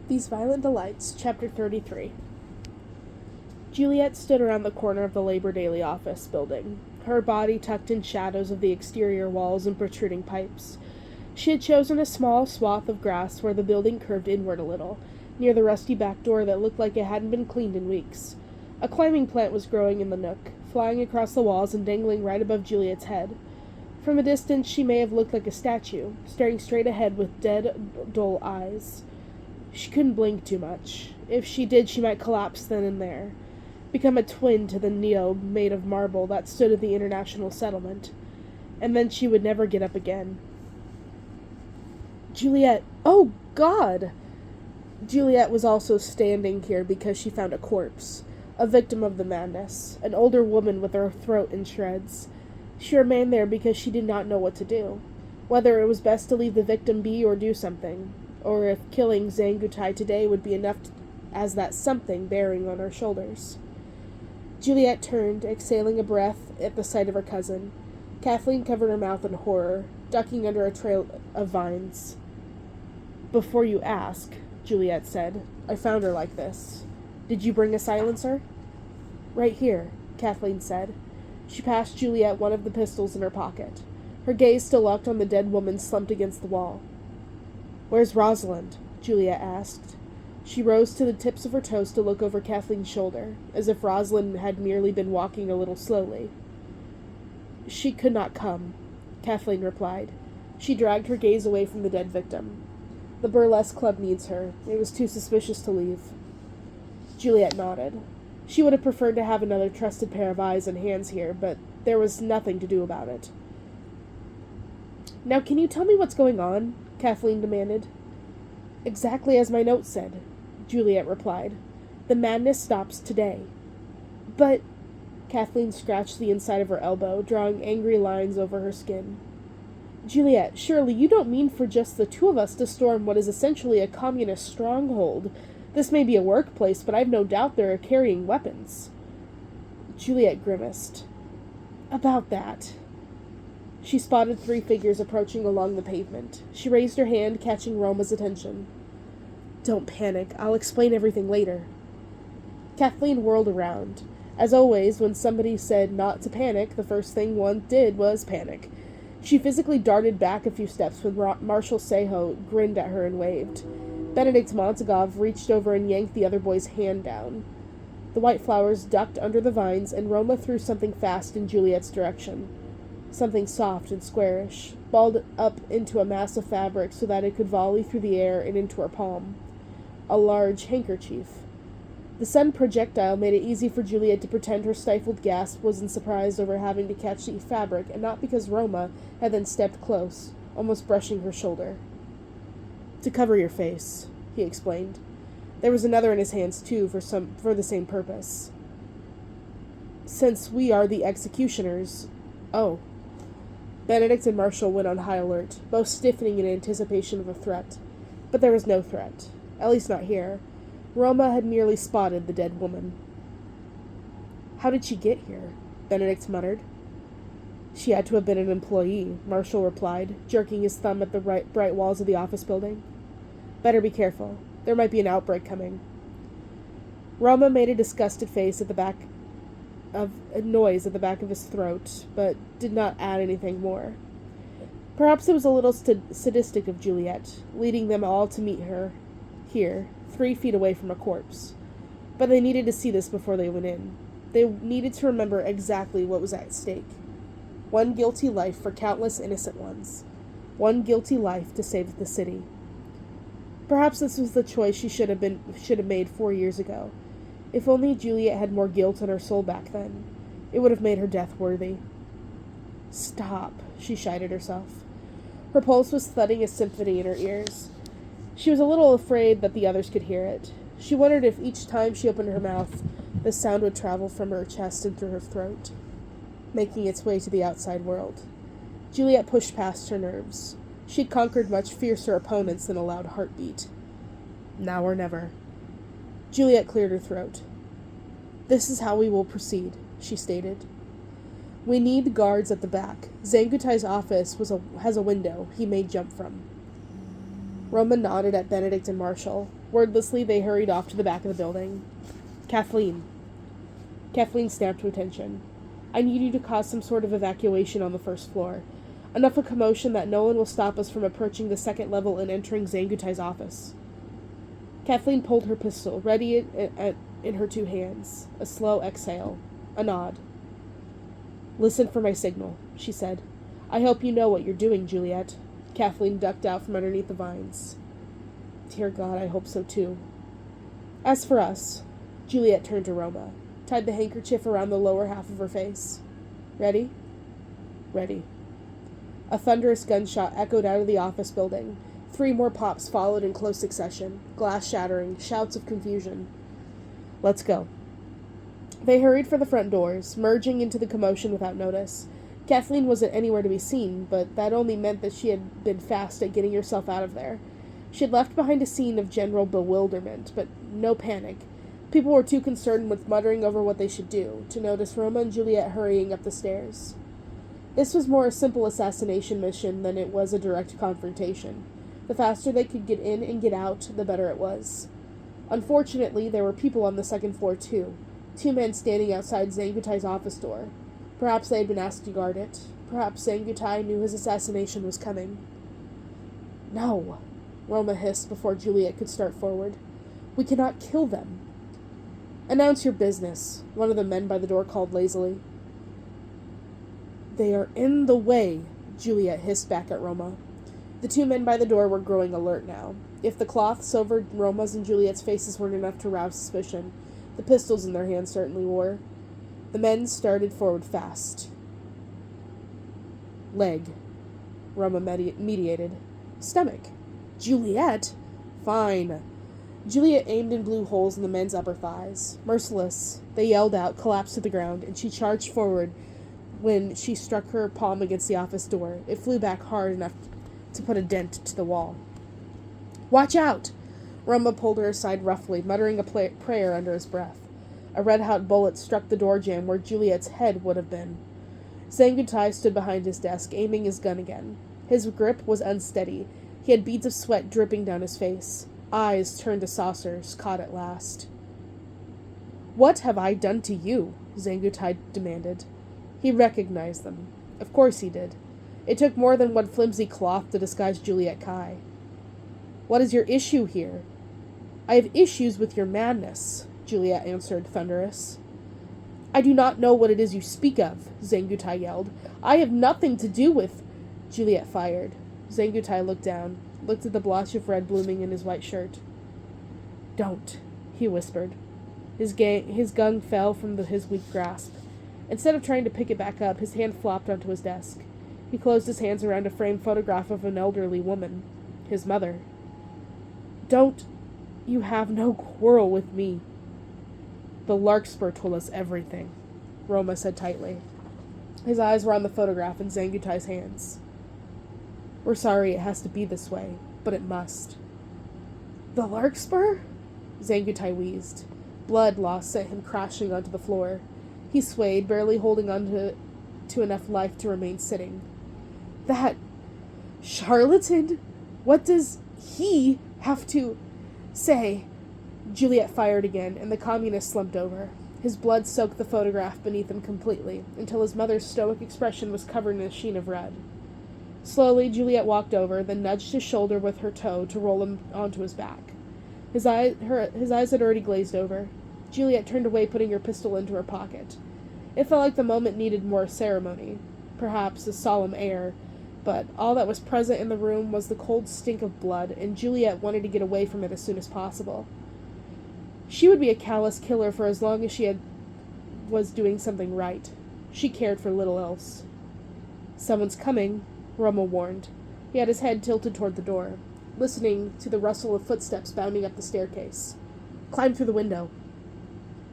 These Violent Delights, Chapter 33. Juliet stood around the corner of the Labor Daily office building, her body tucked in shadows of the exterior walls and protruding pipes. She had chosen a small swath of grass where the building curved inward a little, near the rusty back door that looked like it hadn't been cleaned in weeks. A climbing plant was growing in the nook, flying across the walls and dangling right above Juliet's head. From a distance she may have looked like a statue, staring straight ahead with dead, dull eyes. She couldn't blink too much. If she did, she might collapse then and there, become a twin to the Niobe made of marble that stood at the International Settlement, and then she would never get up again. Juliet! Oh, God! Juliet was also standing here because she found a corpse, a victim of the madness, an older woman with her throat in shreds. She remained there because she did not know what to do, whether it was best to leave the victim be or do something, or if killing Zangutai today would be enough as that something bearing on her shoulders. Juliet turned, exhaling a breath at the sight of her cousin. Kathleen covered her mouth in horror, ducking under a trail of vines. "Before you ask," Juliet said, "I found her like this. Did you bring a silencer?" "Right here," Kathleen said. She passed Juliet one of the pistols in her pocket. Her gaze still locked on the dead woman slumped against the wall. "Where's Rosalind?" Juliet asked. She rose to the tips of her toes to look over Kathleen's shoulder, as if Rosalind had merely been walking a little slowly. "She could not come," Kathleen replied. She dragged her gaze away from the dead victim. "The burlesque club needs her. It was too suspicious to leave." Juliet nodded. She would have preferred to have another trusted pair of eyes and hands here, but there was nothing to do about it. "Now can you tell me what's going on?" Kathleen demanded. "Exactly as my note said," Juliet replied. "The madness stops today." "But—" Kathleen scratched the inside of her elbow, drawing angry lines over her skin. "Juliet, surely you don't mean for just the two of us to storm what is essentially a communist stronghold. This may be a workplace, but I've no doubt they're carrying weapons." Juliet grimaced. "About that." She spotted 3 figures approaching along the pavement. She raised her hand, catching Roma's attention. "Don't panic. I'll explain everything later." Kathleen whirled around. As always, when somebody said not to panic, the first thing one did was panic. She physically darted back a few steps when Marshal Seho grinned at her and waved. Benedict Montagov reached over and yanked the other boy's hand down. The white flowers ducked under the vines, and Roma threw something fast in Juliet's direction. Something soft and squarish, balled up into a mass of fabric so that it could volley through the air and into her palm. A large handkerchief. The sudden projectile made it easy for Juliet to pretend her stifled gasp wasn't surprised over having to catch the fabric, and not because Roma had then stepped close, almost brushing her shoulder. "To cover your face," he explained. There was another in his hands, too, for the same purpose. "Since we are the executioners—" "Oh." Benedict and Marshall went on high alert, both stiffening in anticipation of a threat. But there was no threat. At least not here. Roma had merely spotted the dead woman. "How did she get here?" Benedict muttered. "She had to have been an employee," Marshall replied, jerking his thumb at the bright walls of the office building. "Better be careful. There might be an outbreak coming." Roma made a disgusted face at a noise at the back of his throat, but did not add anything more. Perhaps it was a little sadistic of Juliet, leading them all to meet her here, 3 feet away from a corpse. But they needed to see this before they went in. They needed to remember exactly what was at stake. 1 guilty life for countless innocent ones. 1 guilty life to save the city. Perhaps this was the choice she should have made 4 years ago. If only Juliet had more guilt on her soul back then, it would have made her death worthy. "Stop," she shied at herself. Her pulse was thudding a symphony in her ears. She was a little afraid that the others could hear it. She wondered if each time she opened her mouth, the sound would travel from her chest and through her throat, making its way to the outside world. Juliet pushed past her nerves. She had conquered much fiercer opponents than a loud heartbeat. Now or never. Juliet cleared her throat. "This is how we will proceed," she stated. "We need guards at the back. Zangutai's office has a window he may jump from." Roma nodded at Benedict and Marshall. Wordlessly, they hurried off to the back of the building. Kathleen. Kathleen snapped to attention. I need you to cause some sort of evacuation on the first floor. Enough of commotion that no one will stop us from approaching the second level and entering Zangutai's office. Kathleen pulled her pistol, ready in her two hands. A slow exhale. A nod. Listen for my signal, she said. I hope you know what you're doing, Juliet. Kathleen ducked out from underneath the vines. Dear God, I hope so too. As for us, Juliet turned to Roma, tied the handkerchief around the lower half of her face. Ready? Ready. A thunderous gunshot echoed out of the office building. 3 more pops followed in close succession, glass shattering, shouts of confusion. Let's go. They hurried for the front doors, merging into the commotion without notice. Kathleen wasn't anywhere to be seen, but that only meant that she had been fast at getting herself out of there. She had left behind a scene of general bewilderment, but no panic. People were too concerned with muttering over what they should do to notice Roma and Juliet hurrying up the stairs. This was more a simple assassination mission than it was a direct confrontation. The faster they could get in and get out, the better it was. Unfortunately, there were people on the second floor too. 2 men standing outside Zangutai's office door. Perhaps they had been asked to guard it. Perhaps Zangutai knew his assassination was coming. No, Roma hissed before Juliet could start forward. We cannot kill them. Announce your business, one of the men by the door called lazily. They are in the way, Juliet hissed back at Roma. The 2 men by the door were growing alert now. If the cloths over Roma's and Juliet's faces weren't enough to rouse suspicion, the pistols in their hands certainly were. The men started forward fast. Leg, Roma mediated. Stomach. Juliet? Fine. Juliet aimed and blew holes in the men's upper thighs. Merciless, they yelled out, collapsed to the ground, and she charged forward when she struck her palm against the office door. It flew back hard enough to put a dent to the wall. Watch out! Roma pulled her aside roughly, muttering a prayer under his breath. A red-hot bullet struck the door jamb where Juliet's head would have been. Zangutai stood behind his desk, aiming his gun again. His grip was unsteady. He had beads of sweat dripping down his face. Eyes turned to saucers, caught at last. What have I done to you? Zangutai demanded. He recognized them. Of course he did. It took more than one flimsy cloth to disguise Juliet Kai. What is your issue here? I have issues with your madness, Juliet answered, thunderous. I do not know what it is you speak of, Zangutai yelled. I have nothing to do with... Juliet fired. Zangutai looked down, looked at the blotch of red blooming in his white shirt. Don't, he whispered. His gun fell from his weak grasp. Instead of trying to pick it back up, his hand flopped onto his desk. He closed his hands around a framed photograph of an elderly woman, his mother. Don't. You have no quarrel with me. The Larkspur told us everything, Roma said tightly. His eyes were on the photograph in Zangutai's hands. We're sorry it has to be this way, but it must. The Larkspur? Zangutai wheezed. Blood loss sent him crashing onto the floor. He swayed, barely holding on to enough life to remain sitting. That charlatan? What does he have to say? Juliet fired again, and the communist slumped over. His blood soaked the photograph beneath him completely, until his mother's stoic expression was covered in a sheen of red. Slowly, Juliet walked over, then nudged his shoulder with her toe to roll him onto his back. His eyes had already glazed over. Juliet turned away, putting her pistol into her pocket. It felt like the moment needed more ceremony, perhaps a solemn air, but all that was present in the room was the cold stink of blood, and Juliet wanted to get away from it as soon as possible. She would be a callous killer for as long as she was doing something right. She cared for little else. Someone's coming, Roma warned. He had his head tilted toward the door, listening to the rustle of footsteps bounding up the staircase. Climb through the window.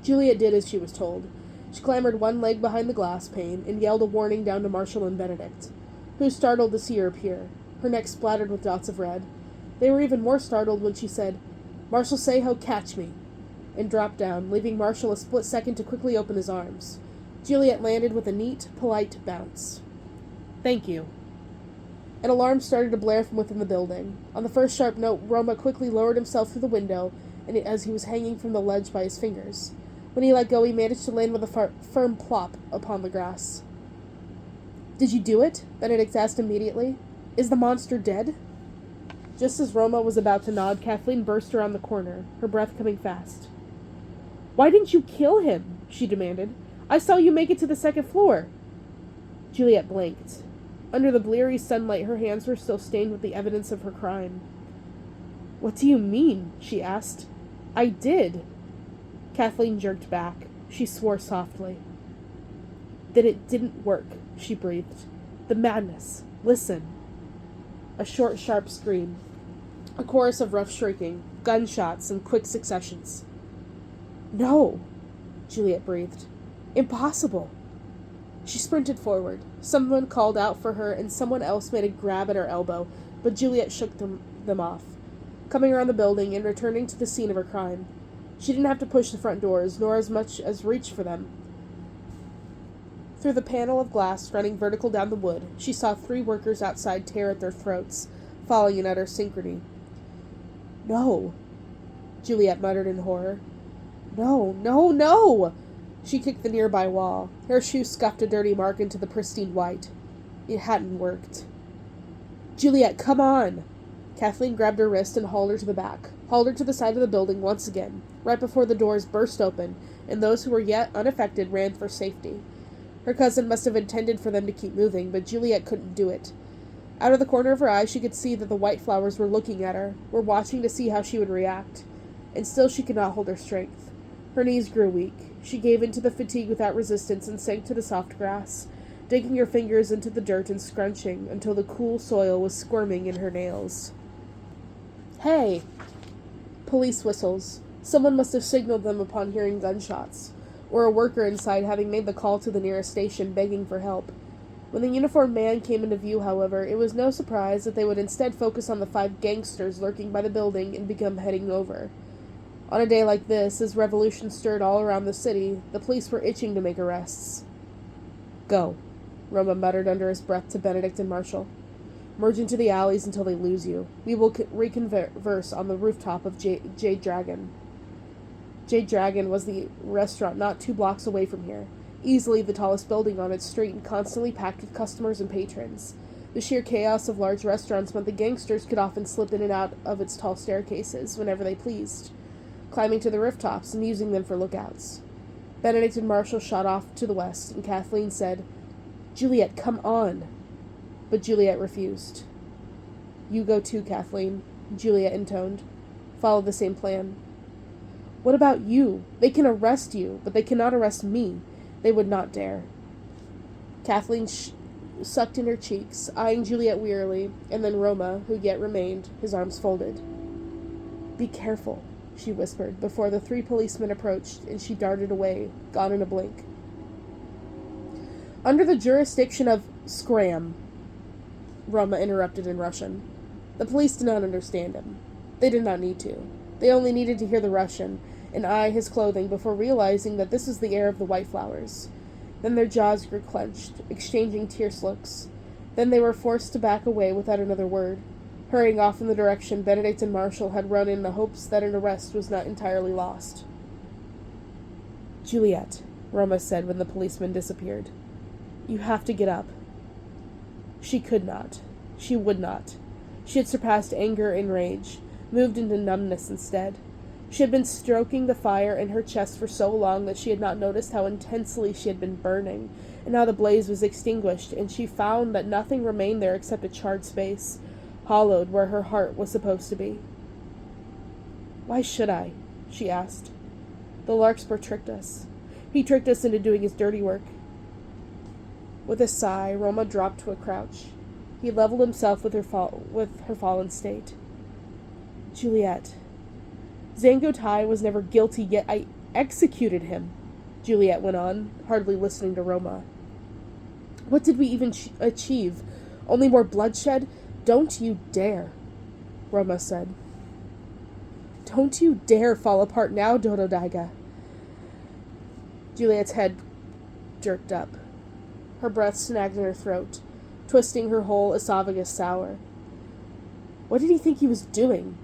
Juliet did as she was told. She clambered one leg behind the glass pane and yelled a warning down to Marshall and Benedict, who was startled to see her appear, her neck splattered with dots of red. They were even more startled when she said, Marshal Seho, catch me, and dropped down, leaving Marshall a split second to quickly open his arms. Juliet landed with a neat, polite bounce. Thank you. An alarm started to blare from within the building. On the first sharp note, Roma quickly lowered himself through the window as he was hanging from the ledge by his fingers. When he let go, he managed to land with a firm plop upon the grass. "Did you do it?" Benedict asked immediately. "Is the monster dead?" Just as Roma was about to nod, Kathleen burst around the corner, her breath coming fast. "Why didn't you kill him?" she demanded. "I saw you make it to the second floor." Juliet blinked. Under the bleary sunlight, her hands were still stained with the evidence of her crime. "What do you mean?" she asked. "I did." Kathleen jerked back. She swore softly. "Then it didn't work," she breathed. "The madness. Listen." A short, sharp scream. A chorus of rough shrieking, gunshots in quick successions. "No," Juliet breathed. "Impossible." She sprinted forward. Someone called out for her, and someone else made a grab at her elbow, but Juliet shook them off, coming around the building and returning to the scene of her crime. She didn't have to push the front doors, nor as much as reach for them. Through the panel of glass running vertical down the wood, she saw 3 workers outside tear at their throats, falling in utter synchrony. "No," Juliet muttered in horror. "No, no, no!" She kicked the nearby wall. Her shoe scuffed a dirty mark into the pristine white. It hadn't worked. "Juliet, come on!" Kathleen grabbed her wrist and hauled her to the back, hauled her to the side of the building once again, right before the doors burst open, and those who were yet unaffected ran for safety. Her cousin must have intended for them to keep moving, but Juliet couldn't do it. Out of the corner of her eye, she could see that the white flowers were looking at her, were watching to see how she would react. And still she could not hold her strength. Her knees grew weak. She gave in to the fatigue without resistance and sank to the soft grass, digging her fingers into the dirt and scrunching until the cool soil was squirming in her nails. "Hey!" Police whistles. Someone must have signaled them upon hearing gunshots, or a worker inside having made the call to the nearest station begging for help. When the uniformed man came into view, however, it was no surprise that they would instead focus on the 5 gangsters lurking by the building and begin heading over. On a day like this, as revolution stirred all around the city, the police were itching to make arrests. "Go," Roma muttered under his breath to Benedict and Marshall. "Merge into the alleys until they lose you. We will reconverse on the rooftop of Jade Dragon." Jade Dragon was the restaurant not 2 blocks away from here, easily the tallest building on its street and constantly packed with customers and patrons. The sheer chaos of large restaurants meant the gangsters could often slip in and out of its tall staircases whenever they pleased, climbing to the rooftops and using them for lookouts. Benedict and Marshall shot off to the west, and Kathleen said, "Juliet, come on." But Juliet refused. "You go too, Kathleen," Juliet intoned. "Follow the same plan." "What about you? They can arrest you, but they cannot arrest me. They would not dare." Kathleen sucked in her cheeks, eyeing Juliet wearily, and then Roma, who yet remained, his arms folded. "Be careful," she whispered, before the 3 policemen approached, and she darted away, gone in a blink. "Under the jurisdiction of Scram," Roma interrupted in Russian. The police did not understand him. They did not need to. They only needed to hear the Russian, and eye his clothing before realizing that this was the heir of the White Flowers. Then their jaws grew clenched, exchanging fierce looks. Then they were forced to back away without another word, hurrying off in the direction Benedict and Marshall had run in the hopes that an arrest was not entirely lost. "Juliet," Roma said when the policeman disappeared, "you have to get up." She could not. She would not. She had surpassed anger and rage, moved into numbness instead. She had been stroking the fire in her chest for so long that she had not noticed how intensely she had been burning, and how the blaze was extinguished, and she found that nothing remained there except a charred space, hollowed where her heart was supposed to be. "Why should I?" she asked. "The Larkspur tricked us. He tricked us into doing his dirty work." With a sigh, Roma dropped to a crouch. He leveled himself with her fallen state. "Juliet, Zangotai was never guilty, yet I executed him," Juliet went on, hardly listening to Roma. "What did we even achieve? Only more bloodshed? Don't you dare," Roma said. "Don't you dare fall apart now, Dodo Daiga." Juliet's head jerked up. Her breath snagged in her throat. twisting her whole esophagus sour. What did he think he was doing?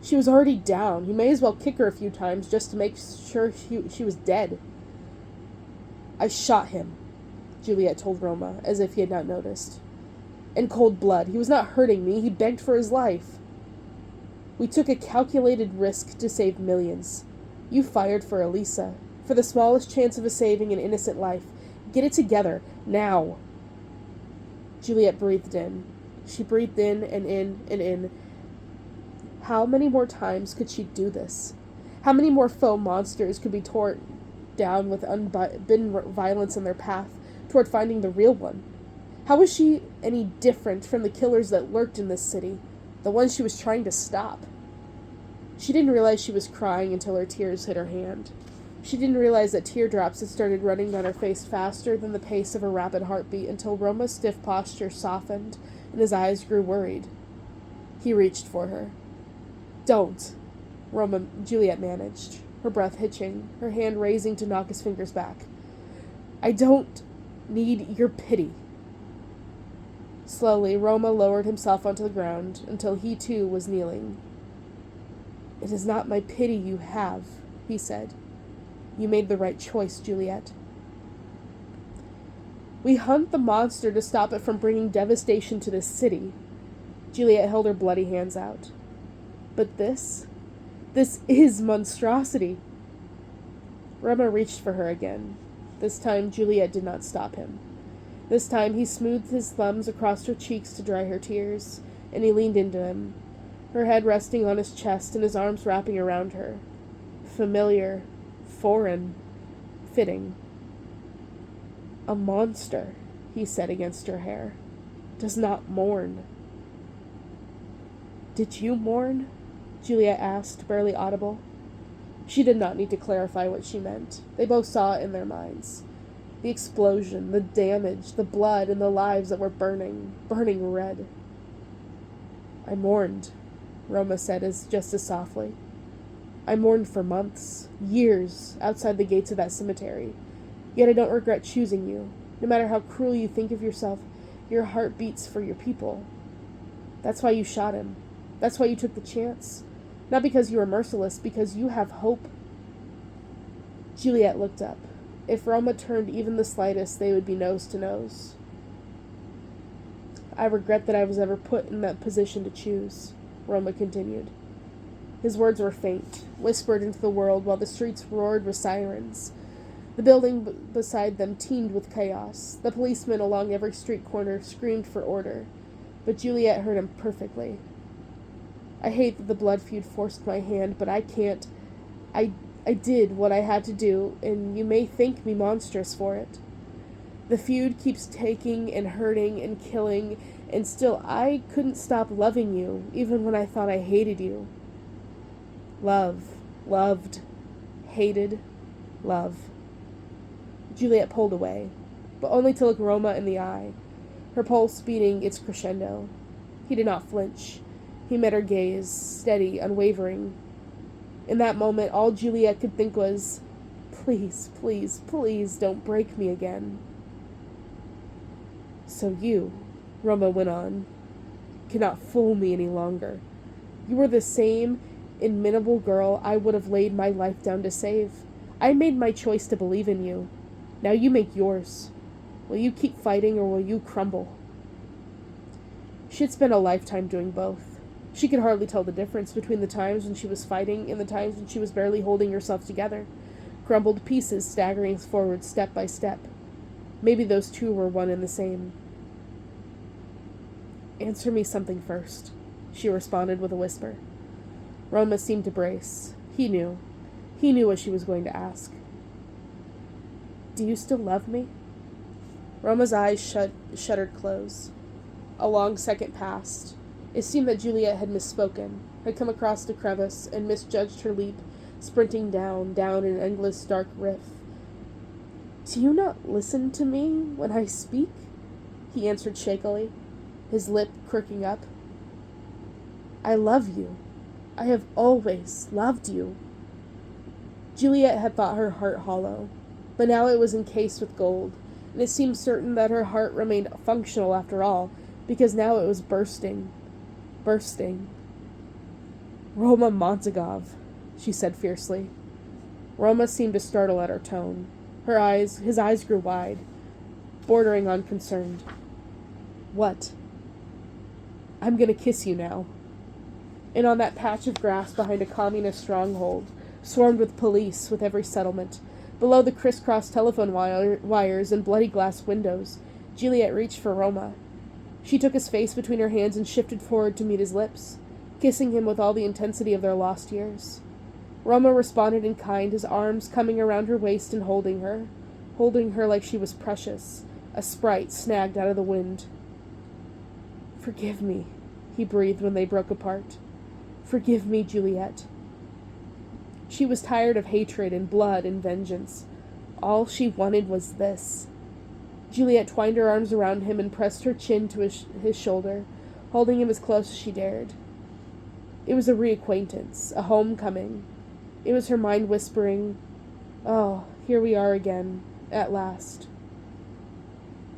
She was already down. He may as well kick her a few times just to make sure she was dead. I shot him, Juliet told Roma, as if he had not noticed. In cold blood. He was not hurting me. He begged for his life. We took a calculated risk to save millions. You fired for Elisa. For the smallest chance of saving an innocent life. Get it together. Now. Juliet breathed in. She breathed in and in and in. How many more times could she do this? How many more faux monsters could be torn down with unbidden violence in their path toward finding the real one? How was she any different from the killers that lurked in this city, the ones she was trying to stop? She didn't realize she was crying until her tears hit her hand. She didn't realize that teardrops had started running down her face faster than the pace of her rapid heartbeat until Roma's stiff posture softened and his eyes grew worried. He reached for her. Don't, Juliet managed, her breath hitching, her hand raising to knock his fingers back. I don't need your pity. Slowly, Roma lowered himself onto the ground until he too was kneeling. It is not my pity you have, he said. You made the right choice, Juliet. We hunt the monster to stop it from bringing devastation to this city. Juliet held her bloody hands out. But this is monstrosity. Roma reached for her again. This time, Juliet did not stop him. This time, he smoothed his thumbs across her cheeks to dry her tears, and he leaned into him, her head resting on his chest and his arms wrapping around her. Familiar, foreign, fitting. A monster, he said against her hair, does not mourn. Did you mourn? Juliet asked, barely audible. She did not need to clarify what she meant. They both saw it in their minds. The explosion, the damage, the blood, and the lives that were burning red. I mourned, Roma said just as softly. I mourned for months, years, outside the gates of that cemetery. Yet I don't regret choosing you. No matter how cruel you think of yourself, your heart beats for your people. That's why you shot him. That's why you took the chance. Not because you were merciless, because you have hope. Juliet looked up. If Roma turned even the slightest, they would be nose to nose. I regret that I was ever put in that position to choose, Roma continued. His words were faint, whispered into the world while the streets roared with sirens. The building beside them teemed with chaos. The policemen along every street corner screamed for order. But Juliet heard him perfectly. I hate that the blood feud forced my hand, but I can't. I did what I had to do, and you may think me monstrous for it. The feud keeps taking and hurting and killing, and still I couldn't stop loving you, even when I thought I hated you. Loved, hated, love. Juliet pulled away, but only to look Roma in the eye, her pulse beating its crescendo. He did not flinch. He met her gaze, steady, unwavering. In that moment, all Juliet could think was, please, please, please don't break me again. So you, Roma went on, cannot fool me any longer. You are the same inimitable girl I would have laid my life down to save. I made my choice to believe in you. Now you make yours. Will you keep fighting or will you crumble? She had spent a lifetime doing both. She could hardly tell the difference between the times when she was fighting and the times when she was barely holding herself together, crumbled pieces staggering forward step by step. Maybe those two were one and the same. Answer me something first, she responded with a whisper. Roma seemed to brace. He knew. He knew what she was going to ask. Do you still love me? Roma's eyes shuttered close. A long second passed. It seemed that Juliet had misspoken, had come across the crevice and misjudged her leap, sprinting down an endless dark rift. Do you not listen to me when I speak? He answered shakily, his lip crooking up. I love you. I have always loved you. Juliet had thought her heart hollow, but now it was encased with gold, and it seemed certain that her heart remained functional after all, because now it was bursting. Bursting. Roma Montagov, she said fiercely. Roma seemed to startle at her tone. His eyes grew wide, bordering on concerned. What? I'm gonna kiss you now. And on that patch of grass behind a communist stronghold, swarmed with police with every settlement, below the crisscross telephone wires and bloody glass windows, Juliet reached for Roma. She took his face between her hands and shifted forward to meet his lips, kissing him with all the intensity of their lost years. Roma responded in kind, his arms coming around her waist and holding her like she was precious, a sprite snagged out of the wind. Forgive me, he breathed when they broke apart. Forgive me, Juliet. She was tired of hatred and blood and vengeance. All she wanted was this. Juliet twined her arms around him and pressed her chin to his shoulder, holding him as close as she dared. It was a reacquaintance, a homecoming. It was her mind whispering, "Oh, here we are again, at last."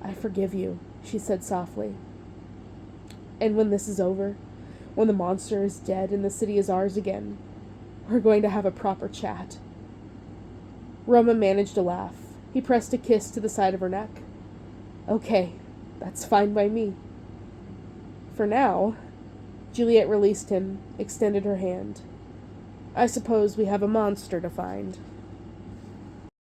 "I forgive you," she said softly. "And when this is over, when the monster is dead and the city is ours again, we're going to have a proper chat." Roma managed a laugh. He pressed a kiss to the side of her neck. "Okay, that's fine by me." For now, Juliet released him, extended her hand. "I suppose we have a monster to find."